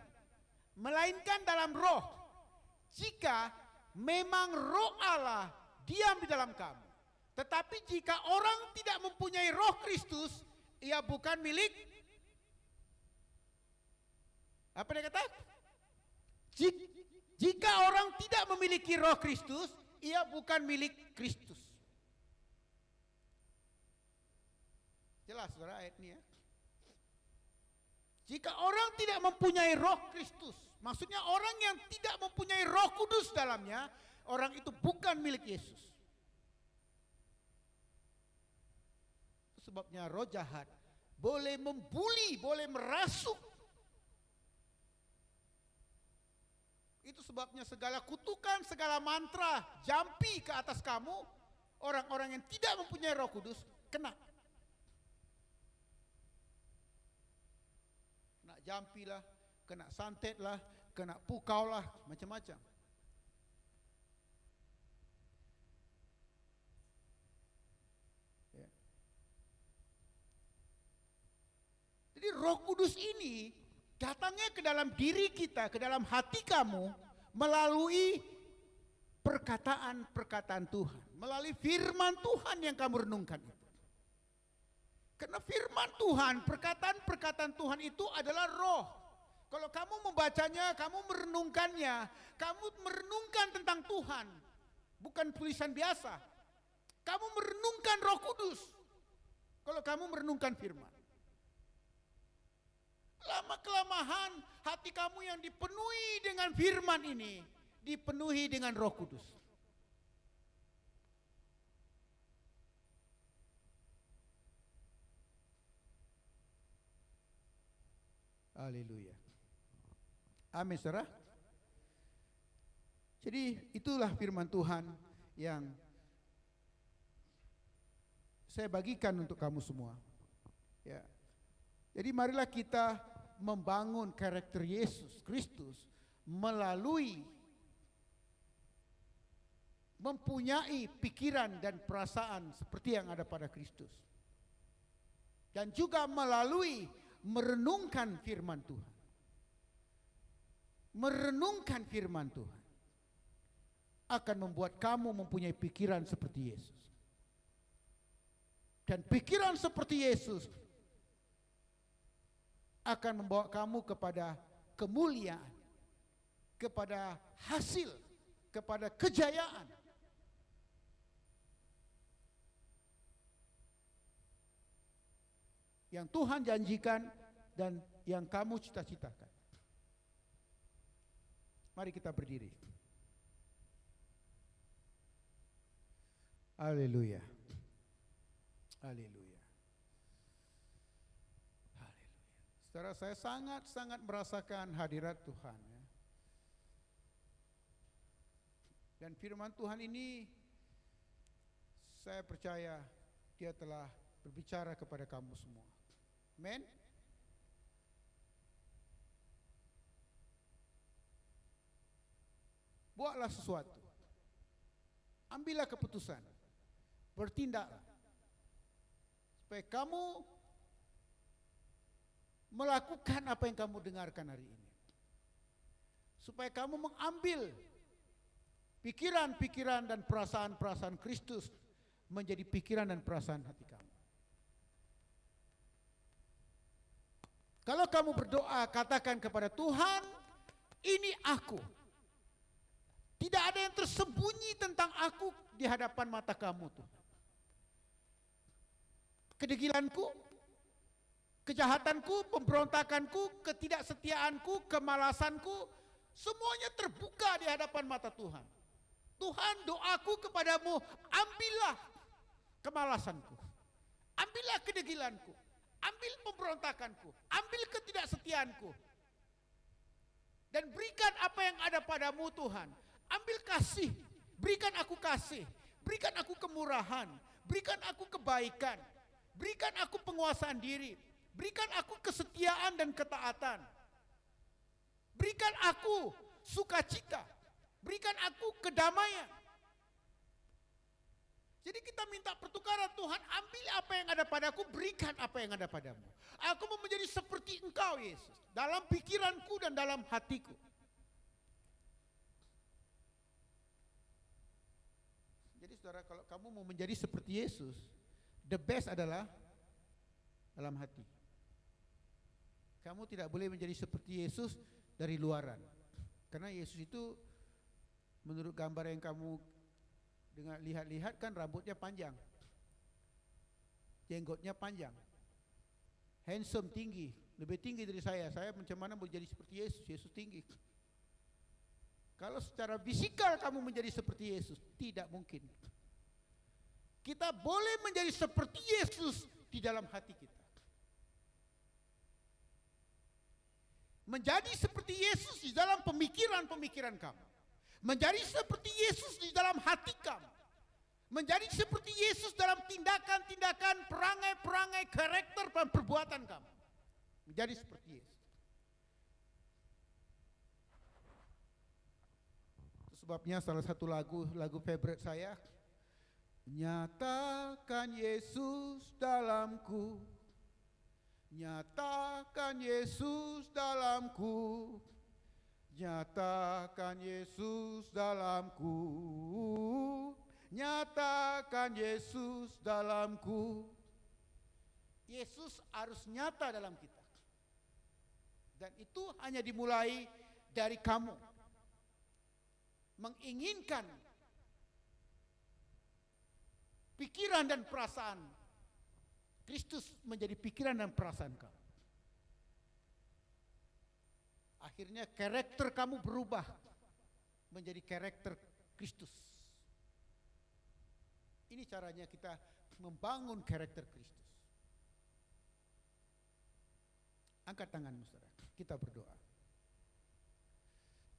Speaker 1: melainkan dalam roh. Jika memang roh Allah diam di dalam kamu. Tetapi jika orang tidak mempunyai roh Kristus, ia bukan milik. Apa dia kata? Jika orang tidak memiliki roh Kristus, ia bukan milik Kristus. Jelas saudara ayat ini ya. Jika orang tidak mempunyai roh Kristus, maksudnya orang yang tidak mempunyai roh kudus dalamnya, orang itu bukan milik Yesus. Sebabnya roh jahat boleh membuli, boleh merasuk. Itu sebabnya segala kutukan, segala mantra, jampi ke atas kamu, orang-orang yang tidak mempunyai roh kudus, kena. Kena jampi lah, kena santet lah, kena pukau lah, macam-macam. Ya. Jadi roh kudus ini datangnya ke dalam diri kita, ke dalam hati kamu melalui perkataan-perkataan Tuhan, melalui firman Tuhan yang kamu renungkan itu. Karena firman Tuhan, perkataan-perkataan Tuhan itu adalah roh. Kalau kamu membacanya, kamu merenungkannya, kamu merenungkan tentang Tuhan, bukan tulisan biasa. Kamu merenungkan Roh Kudus. Kalau kamu merenungkan firman. Lama-kelamaan hati kamu yang dipenuhi dengan firman ini dipenuhi dengan Roh Kudus. Haleluya. Amin, saudara. Jadi itulah firman Tuhan yang saya bagikan untuk kamu semua. Ya. Jadi marilah kita membangun karakter Yesus Kristus melalui mempunyai pikiran dan perasaan seperti yang ada pada Kristus. Dan juga melalui merenungkan firman Tuhan. Merenungkan firman Tuhan akan membuat kamu mempunyai pikiran seperti Yesus. Dan pikiran seperti Yesus akan membawa kamu kepada kemuliaan, kepada hasil, kepada kejayaan. Yang Tuhan janjikan dan yang kamu cita-citakan. Mari kita berdiri. Haleluya. Haleluya. Haleluya. Saudara, saya sangat-sangat merasakan hadirat Tuhan. Ya. Dan firman Tuhan ini, saya percaya Dia telah berbicara kepada kamu semua. Amen. Buatlah sesuatu. Ambillah keputusan. Bertindaklah. Supaya kamu melakukan apa yang kamu dengarkan hari ini. Supaya kamu mengambil pikiran-pikiran dan perasaan-perasaan Kristus menjadi pikiran dan perasaan hati kamu. Kalau kamu berdoa, katakan kepada Tuhan, ini aku. Tidak ada yang tersembunyi tentang aku di hadapan mata kamu, Tuhan. Kedegilanku, kejahatanku, pemberontakanku, ketidaksetiaanku, kemalasanku, semuanya terbuka di hadapan mata Tuhan. Tuhan, doaku kepadamu, ambillah kemalasanku, ambillah kedegilanku, ambil pemberontakanku, ambil ketidaksetiaanku, dan berikan apa yang ada padamu, Tuhan. Ambil kasih, berikan aku kasih, berikan aku kemurahan, berikan aku kebaikan, berikan aku penguasaan diri, berikan aku kesetiaan dan ketaatan, berikan aku sukacita, berikan aku kedamaian. Jadi kita minta pertukaran, Tuhan, ambil apa yang ada padaku, berikan apa yang ada padamu. Aku mau menjadi seperti Engkau, Yesus, dalam pikiranku dan dalam hatiku. Jadi saudara, kalau kamu mau menjadi seperti Yesus, the best adalah dalam hati. Kamu tidak boleh menjadi seperti Yesus dari luaran. Karena Yesus itu menurut gambar yang kamu dengar lihat-lihat kan rambutnya panjang. Jenggotnya panjang. Handsome, tinggi, lebih tinggi dari saya. Saya macam mana mau jadi seperti Yesus? Yesus tinggi. Kalau secara fisikal kamu menjadi seperti Yesus, tidak mungkin. Kita boleh menjadi seperti Yesus di dalam hati kita. Menjadi seperti Yesus di dalam pemikiran-pemikiran kamu. Menjadi seperti Yesus di dalam hati kamu. Menjadi seperti Yesus dalam tindakan-tindakan, perangai-perangai, karakter dan perbuatan kamu. Menjadi seperti Yesus. Sebabnya salah satu lagu favorite saya, nyatakan Yesus dalamku, nyatakan Yesus dalamku, nyatakan Yesus dalamku, nyatakan Yesus dalamku. Yesus harus nyata dalam kita. Dan itu hanya dimulai dari kamu. Menginginkan pikiran dan perasaan Kristus menjadi pikiran dan perasaan kamu. Akhirnya karakter kamu berubah menjadi karakter Kristus. Ini caranya kita membangun karakter Kristus. Angkat tanganmu, saudara. Kita berdoa.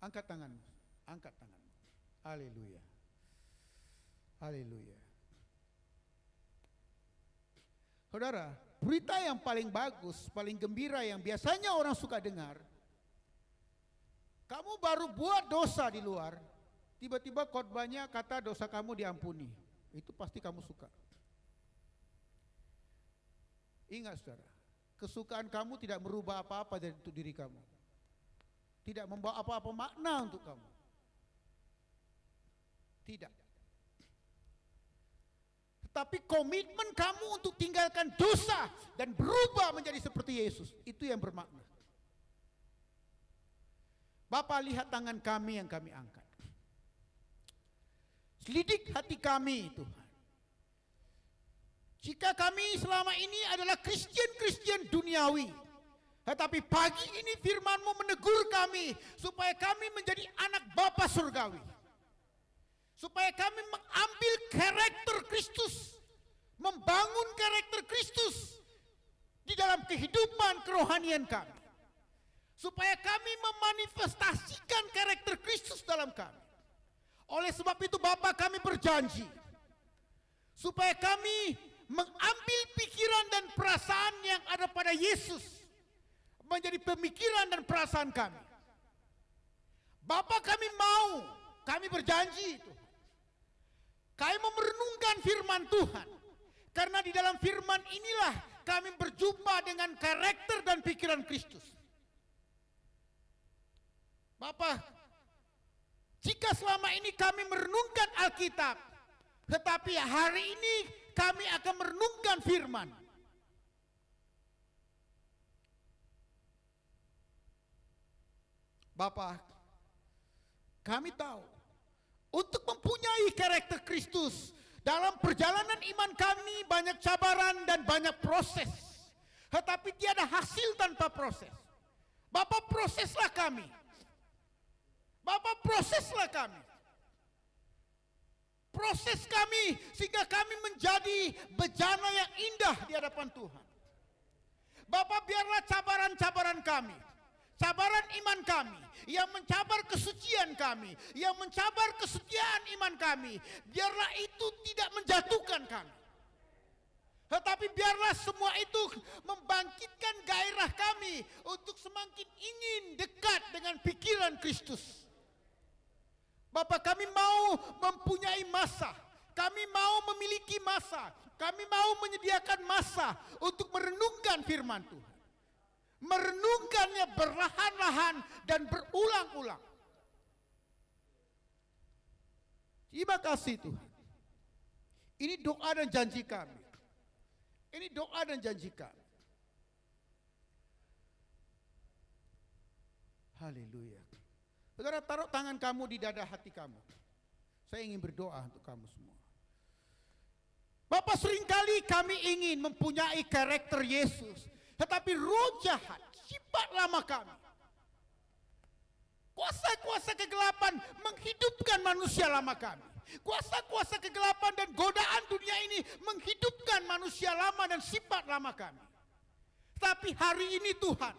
Speaker 1: Angkat tanganmu. Angkat tanganmu. Haleluya. Haleluya. Saudara, berita yang paling bagus, paling gembira yang biasanya orang suka dengar, kamu baru buat dosa di luar, tiba-tiba khotbahnya kata dosa kamu diampuni. Itu pasti kamu suka. Ingat saudara, kesukaan kamu tidak merubah apa-apa dari untuk diri kamu. Tidak membawa apa-apa makna untuk kamu. Tidak. Tetapi komitmen kamu untuk tinggalkan dosa dan berubah menjadi seperti Yesus, itu yang bermakna. Bapa, lihat tangan kami yang kami angkat. Selidik hati kami, Tuhan. Jika kami selama ini adalah Kristen duniawi, tetapi pagi ini firman-Mu menegur kami supaya kami menjadi anak Bapa surgawi. supaya kami mengambil karakter Kristus, membangun karakter Kristus di dalam kehidupan kerohanian kami, supaya kami memanifestasikan karakter Kristus dalam kami. Oleh sebab itu Bapa, kami berjanji supaya kami mengambil pikiran dan perasaan yang ada pada Yesus menjadi pemikiran dan perasaan kami. Bapa, kami berjanji itu. Kami merenungkan firman Tuhan, karena di dalam firman inilah kami berjumpa dengan karakter dan pikiran Kristus. Bapa, jika selama ini kami merenungkan Alkitab, tetapi hari ini kami akan merenungkan firman. Bapa, kami tahu untuk mempunyai karakter Kristus dalam perjalanan iman kami banyak cabaran dan banyak proses, tetapi tiada hasil tanpa proses. Bapa, proseslah kami. Bapa, proseslah kami. Proses kami sehingga kami menjadi bejana yang indah di hadapan Tuhan. Bapa, biarlah cabaran-cabaran kami, cabaran iman kami, yang mencabar kesucian kami, yang mencabar kesetiaan iman kami, biarlah itu tidak menjatuhkan kami. Tetapi biarlah semua itu membangkitkan gairah kami untuk semakin ingin dekat dengan pikiran Kristus. Bapa, kami mau mempunyai masa, kami mau memiliki masa, kami mau menyediakan masa untuk merenungkan firman Tuhan. Merenungkannya berlahan-lahan dan berulang-ulang. Terima kasih Tuhan. Ini doa dan janji kami. Ini doa dan janji kami. Haleluya. Saudara, taruh tangan kamu di dada hati kamu. Saya ingin berdoa untuk kamu semua. Bapak, seringkali kami ingin mempunyai karakter Yesus, tetapi roh jahat, sifat lama kami, kuasa-kuasa kegelapan menghidupkan manusia lama kami. Kuasa-kuasa kegelapan dan godaan dunia ini menghidupkan manusia lama dan sifat lama kami. Tapi hari ini Tuhan,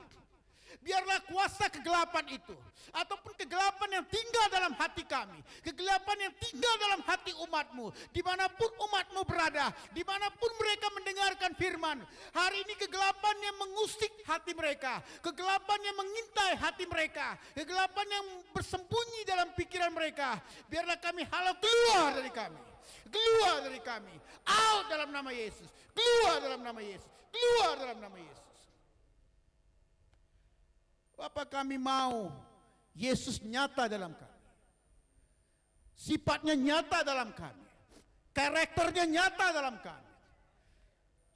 Speaker 1: biarlah kuasa kegelapan itu, ataupun kegelapan yang tinggal dalam hati kami, kegelapan yang tinggal dalam hati umat-Mu, dimanapun umat-Mu berada, dimanapun mereka mendengarkan firman, hari ini kegelapan yang mengusik hati mereka, kegelapan yang mengintai hati mereka, kegelapan yang bersembunyi dalam pikiran mereka, biarlah kami halau keluar dari kami, keluar dari kami, out dalam nama Yesus, keluar dalam nama Yesus, keluar dalam nama Yesus. Bapak, kami mau Yesus nyata dalam kami, sifatnya nyata dalam kami, karakternya nyata dalam kami,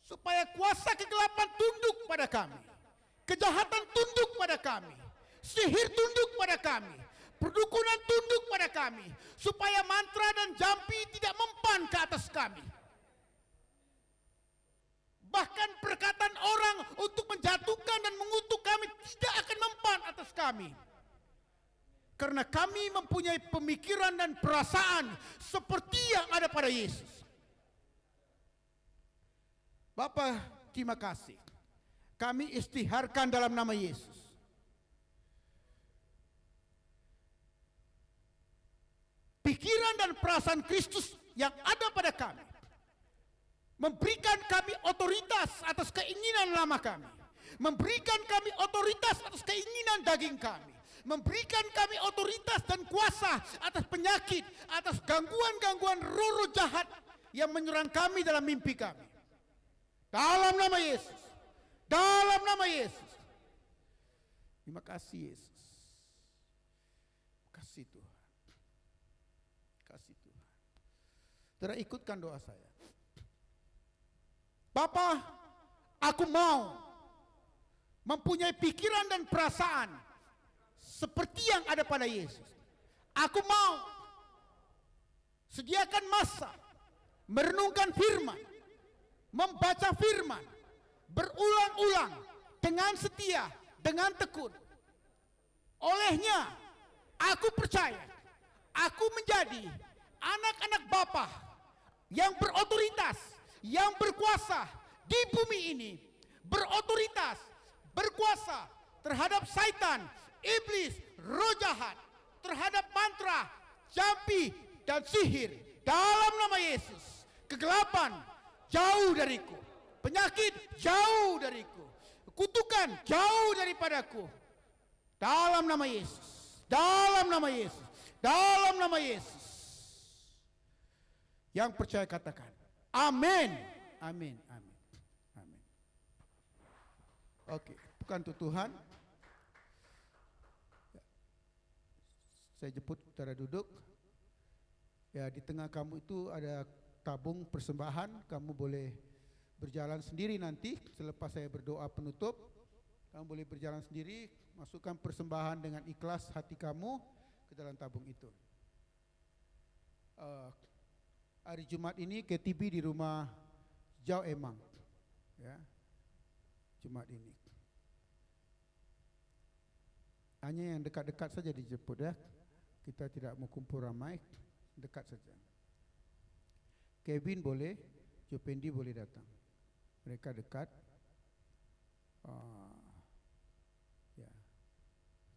Speaker 1: supaya kuasa kegelapan tunduk pada kami, kejahatan tunduk pada kami, sihir tunduk pada kami, perdukunan tunduk pada kami, supaya mantra dan jampi tidak mempan ke atas kami. Bahkan perkataan orang untuk menjatuhkan dan mengutuk kami tidak akan mempan atas kami. Karena kami mempunyai pemikiran dan perasaan seperti yang ada pada Yesus. Bapa, terima kasih. Kami istiharkan dalam nama Yesus. Pikiran dan perasaan Kristus yang ada pada kami memberikan kami otoritas atas keinginan lama kami, memberikan kami otoritas atas keinginan daging kami, memberikan kami otoritas dan kuasa atas penyakit, atas gangguan-gangguan roh-roh jahat yang menyerang kami dalam mimpi kami. Dalam nama Yesus, dalam nama Yesus. Terima kasih Yesus. Kasih Tuhan. Kasih Tuhan. Saudara, ikutkan doa saya. Bapa, aku mau mempunyai pikiran dan perasaan seperti yang ada pada Yesus. Aku mau sediakan masa merenungkan firman, membaca firman berulang-ulang dengan setia, dengan tekun. Olehnya aku percaya aku menjadi anak-anak Bapa yang berotoritas, yang berkuasa di bumi ini, berotoritas, berkuasa terhadap syaitan, iblis, roh jahat, terhadap mantra, campi, dan sihir. Dalam nama Yesus, kegelapan jauh dariku, penyakit jauh dariku, kutukan jauh daripadaku. Dalam nama Yesus, dalam nama Yesus, dalam nama Yesus. Yang percaya katakan, amin, amin, amin, amin. Oke, bukan untuk Tuhan. Saya jemput saudara duduk. Ya, di tengah kamu itu ada tabung persembahan. Kamu boleh berjalan sendiri nanti selepas saya berdoa penutup. Kamu boleh berjalan sendiri, masukkan persembahan dengan ikhlas hati kamu ke dalam tabung itu. Hari Jumat ini KTB di rumah Jau Emang, ya, Jumat ini. Hanya yang dekat-dekat saja dijemput, ya. Kita tidak mau kumpul ramai, dekat saja. Kevin boleh, Jopendi boleh datang. Mereka dekat. Ya,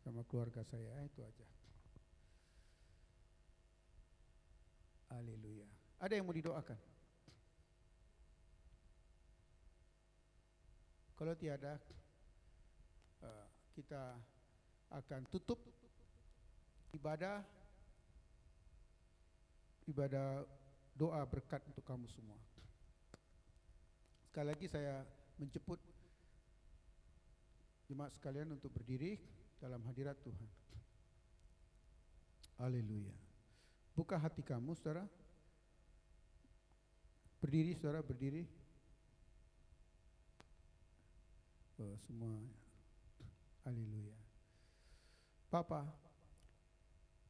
Speaker 1: sama keluarga saya, itu aja. Haleluya. Ada yang mau didoakan? Kalau tiada, kita akan tutup ibadah doa berkat untuk kamu semua. Sekali lagi saya menjemput jemaat sekalian untuk berdiri dalam hadirat Tuhan. Haleluya. Buka hati kamu, saudara. Berdiri, saudara, berdiri. Semua. Haleluya. Bapa,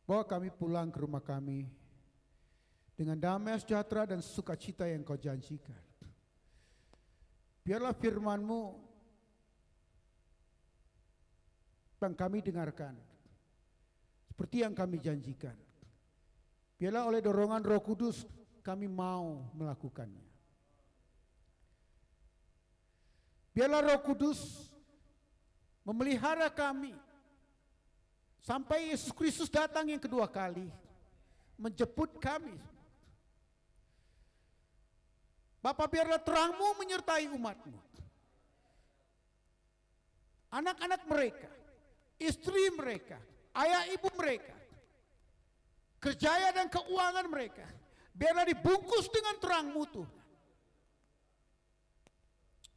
Speaker 1: bawa kami pulang ke rumah kami dengan damai sejahtera dan sukacita yang Kau janjikan. Biarlah firman-Mu yang kami dengarkan seperti yang kami janjikan. Biarlah oleh dorongan Roh Kudus kami mau melakukannya. Biarlah Roh Kudus memelihara kami sampai Yesus Kristus datang yang kedua kali menjemput kami. Bapa, biarlah terang-Mu menyertai umat-Mu. Anak-anak mereka, istri mereka, ayah ibu mereka, kerjaya dan keuangan mereka, biarlah dibungkus dengan terang-Mu Tuhan.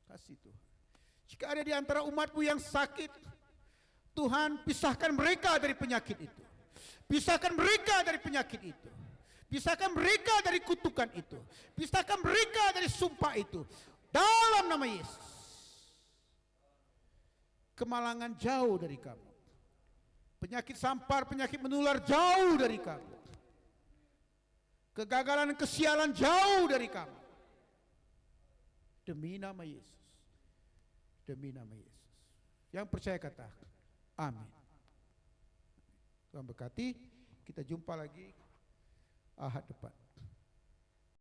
Speaker 1: Kasih Tuhan. Jika ada di antara umat-Mu yang sakit, Tuhan pisahkan mereka dari penyakit itu. Pisahkan mereka dari penyakit itu. Pisahkan mereka dari kutukan itu. Pisahkan mereka dari sumpah itu. Dalam nama Yesus. Kemalangan jauh dari kamu. Penyakit sampar, penyakit menular jauh dari kamu. Kegagalan, kesialan jauh dari kamu. Demi nama Yesus. Demi nama Yesus. Yang percaya kata, amin. Tuhan berkati, kita jumpa lagi Ahad depan.